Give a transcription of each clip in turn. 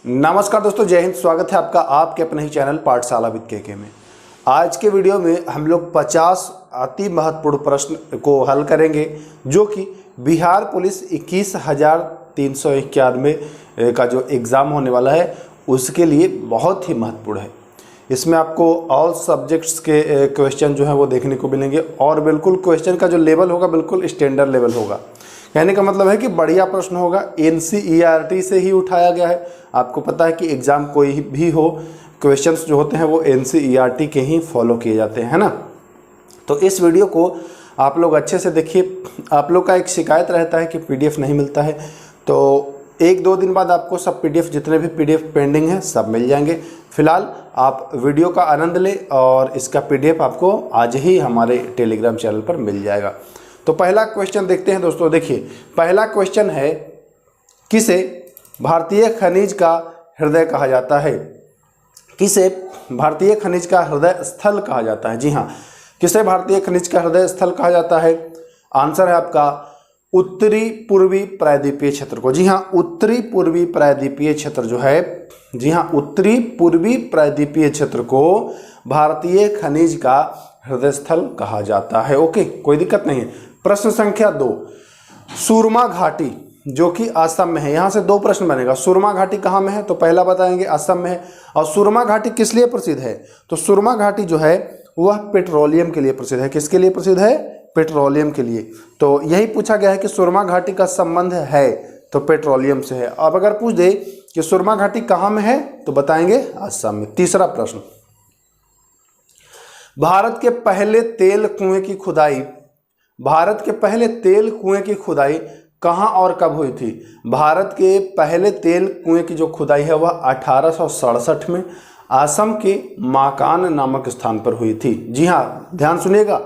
नमस्कार दोस्तों, जय हिंद। स्वागत है आपका आपके अपने ही चैनल पाठशाला विद के में। आज के वीडियो में हम लोग 50 अति महत्वपूर्ण प्रश्न को हल करेंगे जो कि बिहार पुलिस 21,391 का जो एग्ज़ाम होने वाला है उसके लिए बहुत ही महत्वपूर्ण है। इसमें आपको ऑल सब्जेक्ट्स के क्वेश्चन जो है वो देखने को मिलेंगे और बिल्कुल क्वेश्चन का जो लेवल होगा बिल्कुल स्टैंडर्ड लेवल होगा। कहने का मतलब है कि बढ़िया प्रश्न होगा। NCERT से ही उठाया गया है। आपको पता है कि एग्ज़ाम कोई भी हो, क्वेश्चंस जो होते हैं वो NCERT के ही फॉलो किए जाते हैं, है ना। तो इस वीडियो को आप लोग अच्छे से देखिए। आप लोग का एक शिकायत रहता है कि PDF नहीं मिलता है, तो 1-2 दिन बाद आपको सब PDF जितने भी PDF पेंडिंग हैं सब मिल जाएंगे। फिलहाल आप वीडियो का आनंद लें और इसका PDF आपको आज ही हमारे टेलीग्राम चैनल पर मिल जाएगा। तो पहला क्वेश्चन देखते हैं दोस्तों। देखिए, पहला क्वेश्चन है, किसे भारतीय खनिज का हृदय कहा जाता है? किसे भारतीय खनिज का हृदय स्थल कहा जाता है? जी हाँ, किसे भारतीय खनिज का हृदय स्थल कहा जाता है? आंसर है आपका उत्तरी पूर्वी प्रायद्वीपीय क्षेत्र को। जी हाँ, उत्तरी पूर्वी प्रायद्वीपीय क्षेत्र जो है, जी हाँ, उत्तरी पूर्वी प्रायद्वीपीय क्षेत्र को भारतीय खनिज का हृदय स्थल कहा जाता है। ओके, कोई दिक्कत नहीं है। प्रश्न संख्या 2, सुरमा घाटी जो कि असम में है। यहाँ से 2 प्रश्न बनेगा। सुरमा घाटी कहाँ में है? तो पहला बताएंगे असम में है। और सुरमा घाटी किस लिए प्रसिद्ध है? तो सुरमा घाटी जो है वह पेट्रोलियम के लिए प्रसिद्ध है। किसके लिए प्रसिद्ध है? पेट्रोलियम के लिए। तो यही पूछा गया है कि सुरमा घाटी का संबंध है तो पेट्रोलियम से है। अब अगर पूछ दे कि सुरमा घाटी कहाँ में है तो बताएंगे असम में। तीसरा प्रश्न, भारत के पहले तेल कुएं की खुदाई, भारत के पहले तेल कुएं की खुदाई कहाँ और कब हुई थी? भारत के पहले तेल कुएं की जो खुदाई है वह 1867 में असम के माकान नामक स्थान पर हुई थी। जी हाँ, ध्यान सुनिएगा,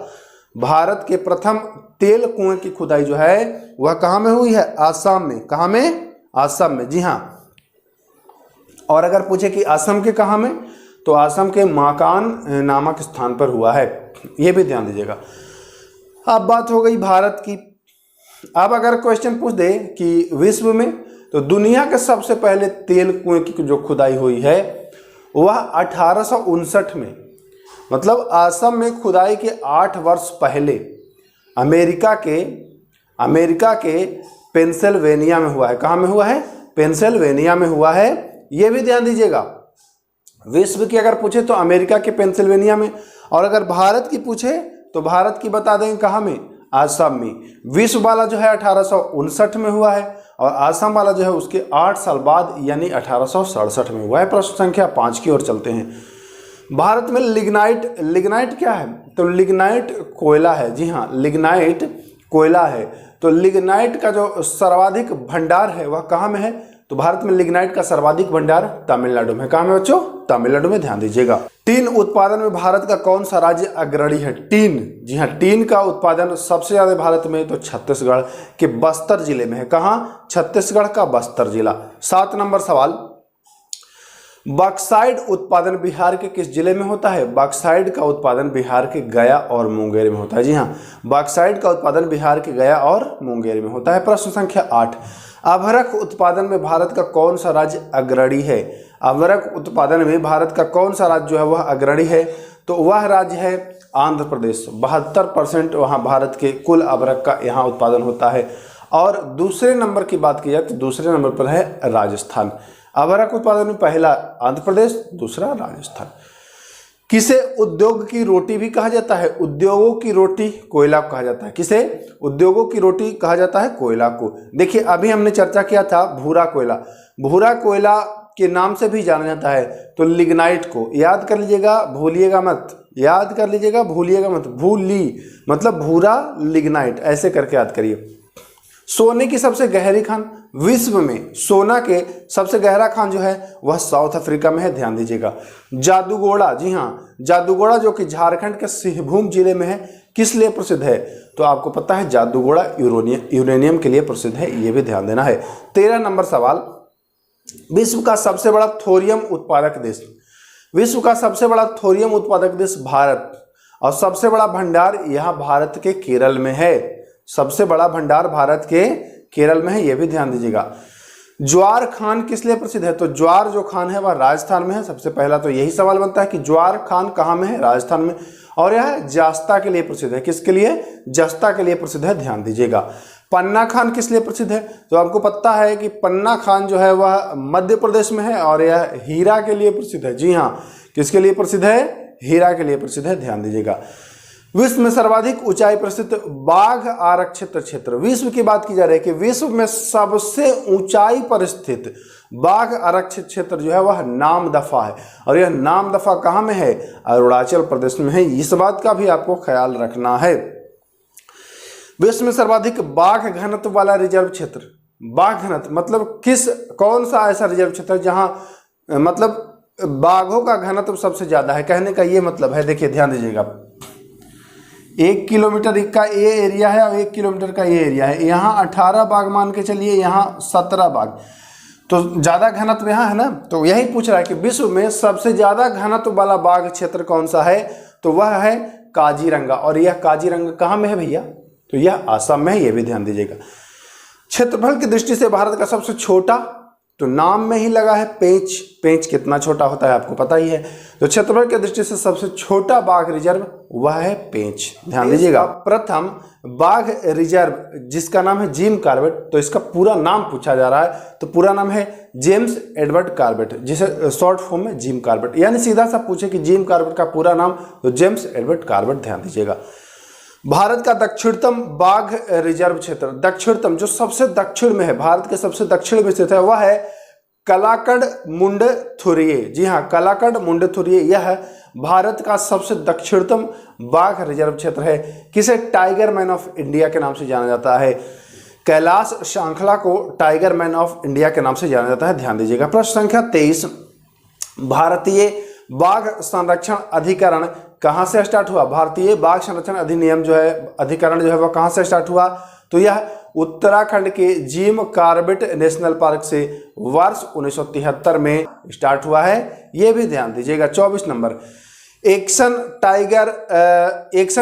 भारत के प्रथम तेल कुएं की खुदाई जो है वह कहाँ में हुई है? असम में। कहाँ में? असम में। जी हाँ। और अगर पूछे कि असम के कहाँ में, तो असम के माकान नामक स्थान पर हुआ है। यह भी ध्यान दीजिएगा। अब बात हो गई भारत की। अब अगर क्वेश्चन पूछ दे कि विश्व में, तो दुनिया के सबसे पहले तेल कुएं की जो खुदाई हुई है वह 1859 में, मतलब असम में खुदाई के 8 वर्ष पहले अमेरिका के पेंसिल्वेनिया में हुआ है। कहाँ में हुआ है? पेंसिल्वेनिया में हुआ है। यह भी ध्यान दीजिएगा। विश्व की अगर पूछे तो अमेरिका के पेंसिल्वेनिया में, और अगर भारत की पूछे तो भारत की बता देंगे कहाँ में? असम में। विश्व वाला जो है 1859 में हुआ है और असम वाला जो है उसके 8 साल बाद यानी 1867 में हुआ है। प्रश्न संख्या 5 की ओर चलते हैं। भारत में लिग्नाइट क्या है? तो लिग्नाइट कोयला है। जी हाँ, लिग्नाइट कोयला है। तो लिग्नाइट का जो सर्वाधिक भंडार है वह कहाँ में है? तो भारत में लिग्नाइट का सर्वाधिक भंडार तमिलनाडु में। कहाँ में बच्चों? तमिलनाडु में। ध्यान दीजिएगा। टीन उत्पादन में भारत का कौन सा राज्य अग्रणी है? टीन, जी हाँ, टीन का उत्पादन सबसे ज्यादा भारत में तो छत्तीसगढ़ के बस्तर जिले में है। कहाँ? छत्तीसगढ़ का बस्तर जिला। 7 नंबर सवाल, बॉक्साइट उत्पादन बिहार के किस जिले में होता है? बॉक्साइट का उत्पादन बिहार के गया और मुंगेर में होता है। जी हाँ, बॉक्साइट का उत्पादन बिहार के गया और मुंगेर में होता है। प्रश्न संख्या 8, अभ्रक उत्पादन में भारत का कौन सा राज्य अग्रणी है? अभ्रक उत्पादन में भारत का कौन सा राज्य जो है वह अग्रणी है? तो वह राज्य है आंध्र प्रदेश। 72% वहाँ भारत के कुल अभ्रक का यहाँ उत्पादन होता है। और दूसरे नंबर की बात की जाए तो दूसरे नंबर पर है राजस्थान। अभ्रक उत्पादन में पहला आंध्र प्रदेश, दूसरा राजस्थान। किसे उद्योग की रोटी भी कहा जाता है? उद्योगों की रोटी कोयला को कहा जाता है। किसे उद्योगों की रोटी कहा जाता है? कोयला को। देखिए, अभी हमने चर्चा किया था भूरा कोयला। भूरा कोयला के नाम से भी जाना जाता है। तो लिग्नाइट को याद कर लीजिएगा, भूलिएगा मत। याद कर लीजिएगा, भूलिएगा मत। भूली मतलब भूरा, लिग्नाइट, ऐसे करके याद करिए। सोने की सबसे गहरी खान, विश्व में सोना के सबसे गहरा खान जो है वह साउथ अफ्रीका में है। ध्यान दीजिएगा। जादूगोड़ा, जी हाँ, जादूगोड़ा जो कि झारखंड के सिंहभूम जिले में है, किस लिए प्रसिद्ध है? तो आपको पता है जादूगोड़ा यूरेनियम के लिए प्रसिद्ध है। ये भी ध्यान देना है। 13 नंबर सवाल, विश्व का सबसे बड़ा थोरियम उत्पादक देश। विश्व का सबसे बड़ा थोरियम उत्पादक देश भारत, और सबसे बड़ा भंडार यहाँ भारत के केरल में है। सबसे बड़ा भंडार भारत के केरल में है, यह भी ध्यान दीजिएगा। ज्वार खान किस लिए प्रसिद्ध है? तो ज्वार जो खान है वह राजस्थान में है। सबसे पहला तो यही सवाल बनता है कि ज्वार खान कहाँ में है? राजस्थान में। और यह जस्ता के लिए प्रसिद्ध है। किसके लिए? जस्ता के लिए प्रसिद्ध है, ध्यान दीजिएगा। पन्ना खान किस लिए प्रसिद्ध है? तो आपको पता है कि पन्ना खान जो है वह मध्य प्रदेश में है और यह हीरा के लिए प्रसिद्ध है। जी हाँ, किसके लिए प्रसिद्ध है? हीरा के लिए प्रसिद्ध है, ध्यान दीजिएगा। विश्व में सर्वाधिक ऊंचाई पर स्थित बाघ आरक्षित क्षेत्र, विश्व की बात की जा रही है कि विश्व में सबसे ऊंचाई पर स्थित बाघ आरक्षित क्षेत्र जो है वह नामदफा है। और यह नामदफा कहाँ में है? अरुणाचल प्रदेश में है। इस बात का भी आपको ख्याल रखना है। विश्व में सर्वाधिक बाघ घनत्व वाला रिजर्व क्षेत्र, बाघ घनत्व मतलब कौन सा ऐसा रिजर्व क्षेत्र जहां मतलब बाघों का घनत्व सबसे ज्यादा है? कहने का ये मतलब है, देखिए ध्यान दीजिएगा, 1 किलोमीटर का ये एरिया है और 1 किलोमीटर का ये एरिया है। यहाँ 18 बाघ मान के चलिए, यहाँ 17 बाघ, तो ज्यादा घनत्व यहाँ है ना। तो यही पूछ रहा है कि विश्व में सबसे ज्यादा घनत्व वाला बाघ क्षेत्र कौन सा है? तो वह है काजीरंगा। और यह काजीरंगा कहाँ में है भैया? तो यह असम में है, यह भी ध्यान दीजिएगा। क्षेत्रफल की दृष्टि से भारत का सबसे छोटा, तो नाम में ही लगा है पेंच। पेंच कितना छोटा होता है आपको पता ही है। तो क्षेत्रफल की दृष्टि से सबसे छोटा बाघ रिजर्व वह है पेंच, ध्यान दीजिएगा। प्रथम बाघ रिजर्व जिसका नाम है जिम कॉर्बेट, तो इसका पूरा नाम पूछा जा रहा है। तो पूरा नाम है जेम्स एडवर्ड कॉर्बेट, जिसे शॉर्ट फॉर्म में जिम कॉर्बेट, यानी सीधा सा पूछे कि जिम कॉर्बेट का पूरा नाम, तो जेम्स एडवर्ड कॉर्बेट, ध्यान दीजिएगा। भारत का दक्षिणतम बाघ रिजर्व क्षेत्र, दक्षिणतम जो सबसे दक्षिण में है, भारत के सबसे दक्षिण में स्थित है, वह है कलाकड़ मुंडथुरिये। जी हाँ, कलाकड़ मुंडथुरिये यह भारत का सबसे दक्षिणतम बाघ रिजर्व क्षेत्र है। किसे टाइगर मैन ऑफ इंडिया के नाम से जाना जाता है? कैलाश श्रृंखला को टाइगर मैन ऑफ इंडिया के नाम से जाना जाता है, ध्यान दीजिएगा। प्रश्न संख्या 23, भारतीय बाघ संरक्षण अधिकरण कहां से स्टार्ट हुआ? भारतीय बाघ संरक्षण अधिनियम जो है, अधिकरण जो है, वह कहां से स्टार्ट हुआ? तो यह उत्तराखंड के जिम कॉर्बेट नेशनल पार्क से वर्ष 1973 में स्टार्ट हुआ है, यह भी ध्यान दीजिएगा। 24 नंबर, एक्शन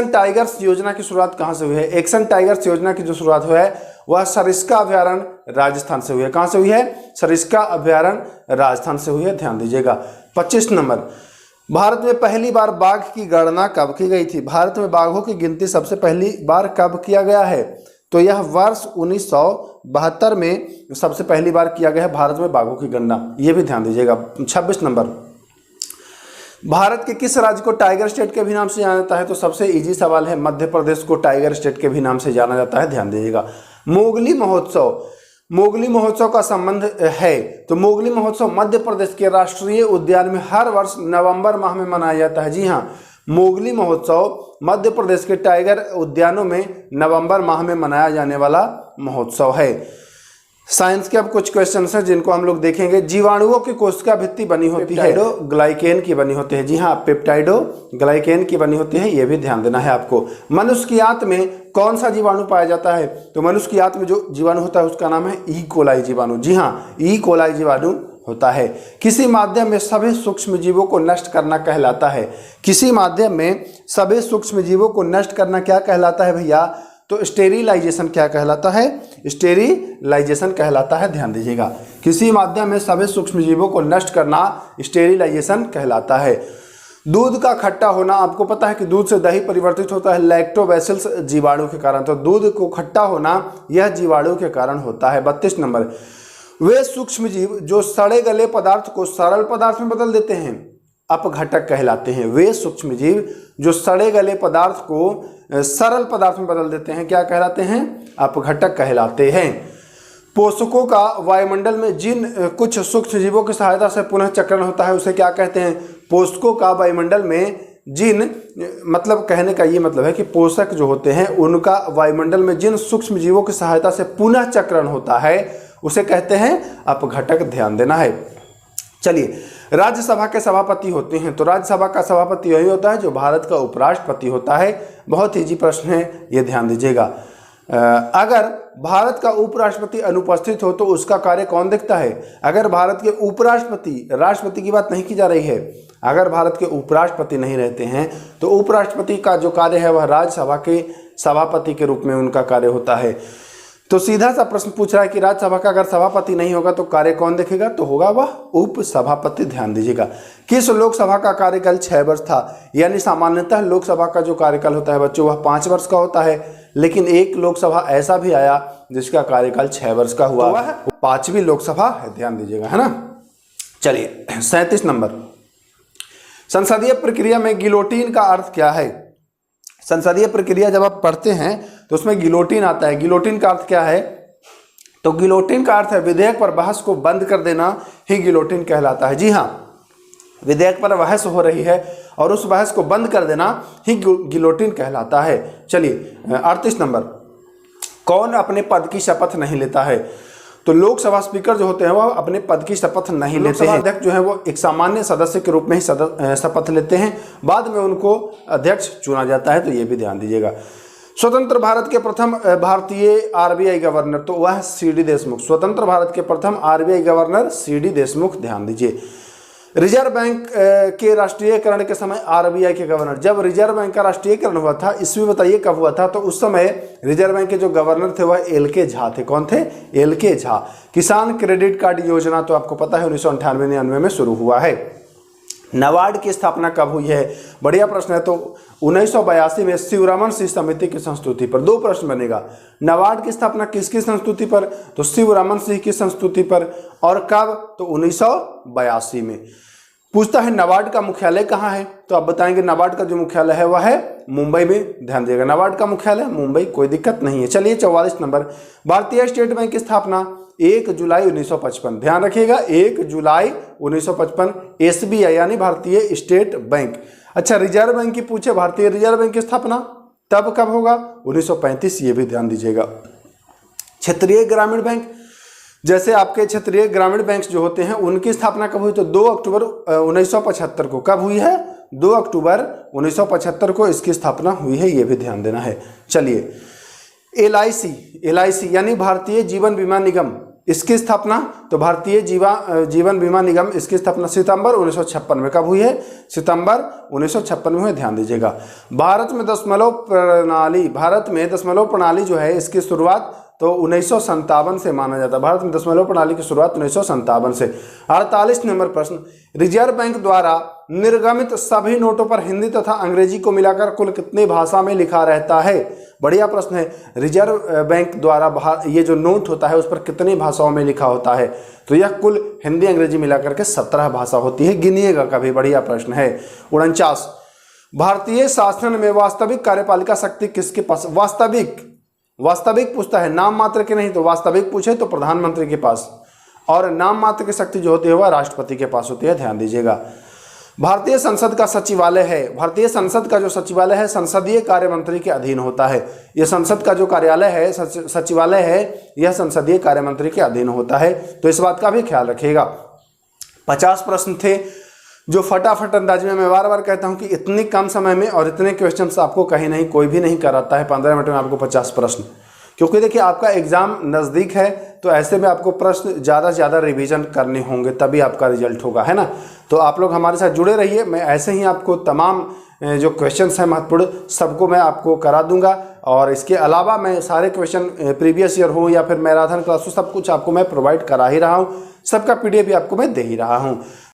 टाइगर्स योजना की शुरुआत कहां से हुई है? एक्शन टाइगर्स योजना की जो शुरुआत हुई है वह सरिस्का अभ्यारण्य राजस्थान से हुई है। कहां से हुई है? सरिस्का अभ्यारण्य राजस्थान से हुई है, ध्यान दीजिएगा। 25 नंबर, भारत में पहली बार बाघ की गणना कब की गई थी? भारत में बाघों की गिनती सबसे पहली बार कब किया गया है? तो यह वर्ष 1972 में सबसे पहली बार किया गया है भारत में बाघों की गणना, यह भी ध्यान दीजिएगा। 26 नंबर, भारत के किस राज्य को टाइगर स्टेट के भी नाम से जाना जाता है? तो सबसे इजी सवाल है, मध्य प्रदेश को टाइगर स्टेट के भी नाम से जाना जाता है, ध्यान दीजिएगा। मोगली महोत्सव, मोगली महोत्सव का संबंध है, तो मोगली महोत्सव मध्य प्रदेश के राष्ट्रीय उद्यान में हर वर्ष नवंबर माह में मनाया जाता है। जी हाँ, मोगली महोत्सव मध्य प्रदेश के टाइगर उद्यानों में नवंबर माह में मनाया जाने वाला महोत्सव है। साइंस के अब कुछ क्वेश्चन हैं जिनको हम लोग देखेंगे। जीवाणुओं की कोशिका भित्ति बनी होती है, ग्लाइकेन की बनी होती है। जी हाँ, पेप्टाइडो ग्लाइकेन की बनी होती है, यह भी ध्यान देना है आपको। मनुष्य की आंत में कौन सा जीवाणु पाया जाता है? तो मनुष्य की आंत में जो जीवाणु होता है उसका नाम है ई कोलाई जीवाणु। जी हाँ, ई कोलाई जीवाणु होता है। किसी माध्यम में सभी सूक्ष्म जीवों को नष्ट करना कहलाता है? किसी माध्यम में सभी सूक्ष्म जीवों को नष्ट करना क्या कहलाता है भैया? तो स्टेरिलाइजेशन क्या कहलाता है? स्टेरिलाइजेशन कहलाता है, ध्यान दीजिएगा। किसी माध्यम में सभी सूक्ष्म जीवों को नष्ट करना स्टेरिलाइजेशन कहलाता है। दूध का खट्टा होना, आपको पता है कि दूध से दही परिवर्तित होता है लैक्टोबैसिलस जीवाणु के कारण, तो दूध को खट्टा होना यह जीवाणु के कारण होता है। 32 नंबर, वे सूक्ष्म जीव जो सड़े गले पदार्थ को सरल पदार्थ में बदल देते हैं अपघटक कहलाते हैं। वे सूक्ष्म जीव जो सड़े गले पदार्थ को सरल पदार्थ में बदल देते हैं क्या कहलाते हैं? अपघटक कहलाते हैं। पोषकों का वायुमंडल में जिन कुछ सूक्ष्म जीवों की सहायता से पुनः चक्रण होता है उसे क्या कहते हैं? पोषकों का वायुमंडल में जिन, मतलब कहने का ये मतलब है कि पोषक जो होते हैं उनका वायुमंडल में जिन सूक्ष्म जीवों की सहायता से पुनः चक्रण होता है उसे कहते हैं अपघटक, ध्यान देना है। चलिए, राज्यसभा के सभापति होते हैं, तो राज्यसभा का सभापति वही होता है जो भारत का उपराष्ट्रपति होता है। बहुत इजी प्रश्न है, ये ध्यान दीजिएगा। अगर भारत का उपराष्ट्रपति अनुपस्थित हो तो उसका कार्य कौन देखता है? अगर भारत के उपराष्ट्रपति, राष्ट्रपति की बात नहीं की जा रही है, अगर भारत के उपराष्ट्रपति नहीं रहते हैं तो उपराष्ट्रपति का जो कार्य है वह राज्यसभा के सभापति के रूप में उनका कार्य होता है। तो सीधा सा प्रश्न पूछ रहा है कि राज्यसभा का अगर सभापति नहीं होगा तो कार्य कौन देखेगा, तो होगा वह उप सभापति। ध्यान दीजिएगा। किस लोकसभा का कार्यकाल 6 वर्ष था, यानी सामान्यतः लोकसभा का जो कार्यकाल होता है बच्चों वह 5 वर्ष का होता है, लेकिन एक लोकसभा ऐसा भी आया जिसका कार्यकाल 6 वर्ष का हुआ, वह 5वीं लोकसभा है। ध्यान दीजिएगा, है ना। चलिए 37 नंबर, संसदीय प्रक्रिया में गिलोटीन का अर्थ क्या है। संसदीय प्रक्रिया जब आप पढ़ते हैं तो उसमें गिलोटीन आता है। गिलोटीन का अर्थ क्या है, तो गिलोटीन का अर्थ है विधेयक पर बहस को बंद कर देना ही गिलोटीन कहलाता है। जी हाँ, विधेयक पर बहस हो रही है और उस बहस को बंद कर देना ही गिलोटीन कहलाता है। चलिए 38 नंबर, कौन अपने पद की शपथ नहीं लेता है। तो लोकसभा स्पीकर जो होते हैं वह अपने पद की शपथ नहीं लेते हैं। अध्यक्ष जो है वो एक सामान्य सदस्य के रूप में ही शपथ लेते हैं, बाद में उनको अध्यक्ष चुना जाता है, तो ये भी ध्यान दीजिएगा। स्वतंत्र भारत के प्रथम भारतीय आरबीआई गवर्नर, तो वह सीडी देशमुख। स्वतंत्र भारत के प्रथम आरबीआई गवर्नर सीडी देशमुख। ध्यान दीजिए। रिजर्व बैंक के राष्ट्रीयकरण के समय आरबीआई के गवर्नर, जब रिजर्व बैंक का राष्ट्रीयकरण हुआ था, ईस्वी बताइए कब हुआ था, तो उस समय रिजर्व बैंक के जो गवर्नर थे वह एल के झा थे। कौन थे, एल के झा। किसान क्रेडिट कार्ड योजना तो आपको पता है 1998-99 में शुरू हुआ है। नाबार्ड की स्थापना कब हुई है, बढ़िया प्रश्न है। तो 1982 में शिवरमन सिंह समिति की संस्तुति पर। 2 प्रश्न बनेगा, नाबार्ड की स्थापना किसकी संस्तुति पर, तो शिवरमन सिंह की संस्तुति पर, और कब, तो 1982 में। पूछता है नाबार्ड का मुख्यालय कहाँ है, तो आप बताएंगे नाबार्ड का जो मुख्यालय है वह है मुंबई में। ध्यान दिएगा, नाबार्ड का मुख्यालय मुंबई, कोई दिक्कत नहीं है। चलिए 44 नंबर, भारतीय स्टेट बैंक की स्थापना 1 जुलाई 1955। ध्यान रखिएगा 1 जुलाई 1955, एसबीआई यानी भारतीय स्टेट बैंक। अच्छा, रिजर्व बैंक की पूछे, भारतीय रिजर्व बैंक की स्थापना तब कब होगा, 1935, ये भी ध्यान दीजिएगा। क्षेत्रीय ग्रामीण बैंक, जैसे आपके क्षेत्रीय ग्रामीण बैंक जो होते हैं उनकी स्थापना कब हुई, तो 2 अक्टूबर 1975 को। कब हुई है, 2 अक्टूबर 1975 को इसकी स्थापना हुई है, ये भी ध्यान देना है। चलिए एलआईसी यानी भारतीय जीवन बीमा निगम, इसकी स्थापना, तो भारतीय जीवन बीमा निगम, इसकी स्थापना सितंबर 1956 में। कब हुई है, सितंबर 1956 में हुई। ध्यान दीजिएगा। भारत में दशमलव प्रणाली जो है इसकी शुरुआत तो 1957 से माना जाता है। भारत में दशमलव प्रणाली की शुरुआत 1957 से। 48 नंबर प्रश्न, रिजर्व बैंक द्वारा निर्गमित सभी नोटों पर हिंदी तथा अंग्रेजी को मिलाकर कुल कितनी भाषा में लिखा रहता है। बढ़िया प्रश्न है। रिजर्व बैंक द्वारा ये जो नोट होता है उस पर कितनी भाषाओं में लिखा होता है, तो यह कुल हिंदी अंग्रेजी मिलाकर के 17 भाषा होती है। गिनिएगा कभी, बढ़िया प्रश्न है। 49, भारतीय शासन में वास्तविक कार्यपालिका शक्ति किसके पास। वास्तविक पूछता है, नाम मात्र के नहीं, तो वास्तविक पूछे तो प्रधानमंत्री के पास, और नाम मात्र की शक्ति जो होती है वह राष्ट्रपति के पास होती है। ध्यान दीजिएगा। भारतीय संसद का सचिवालय है, भारतीय संसद का जो सचिवालय है संसदीय कार्य मंत्री के अधीन होता है। यह संसद का जो कार्यालय है, सचिवालय है, यह संसदीय कार्य मंत्री के अधीन होता है, तो इस बात का भी ख्याल रखिएगा। 50 प्रश्न थे जो फटाफट अंदाज में, मैं बार बार कहता हूं कि इतनी कम समय में और इतने क्वेश्चंस आपको कहीं नहीं कोई भी नहीं कराता है 15 मिनट में आपको 50 प्रश्न, क्योंकि देखिए आपका एग्जाम नज़दीक है, तो ऐसे में आपको प्रश्न ज़्यादा से ज़्यादा रिवीजन करने होंगे, तभी आपका रिजल्ट होगा, है ना। तो आप लोग हमारे साथ जुड़े रहिए, मैं ऐसे ही आपको तमाम जो क्वेश्चंस हैं महत्वपूर्ण सबको मैं आपको करा दूंगा, और इसके अलावा मैं सारे क्वेश्चन प्रीवियस ईयर हो या फिर मैराथन क्लास हो, सब कुछ आपको मैं प्रोवाइड करा ही रहा हूँ, सबका PDF भी आपको मैं दे ही रहा हूँ।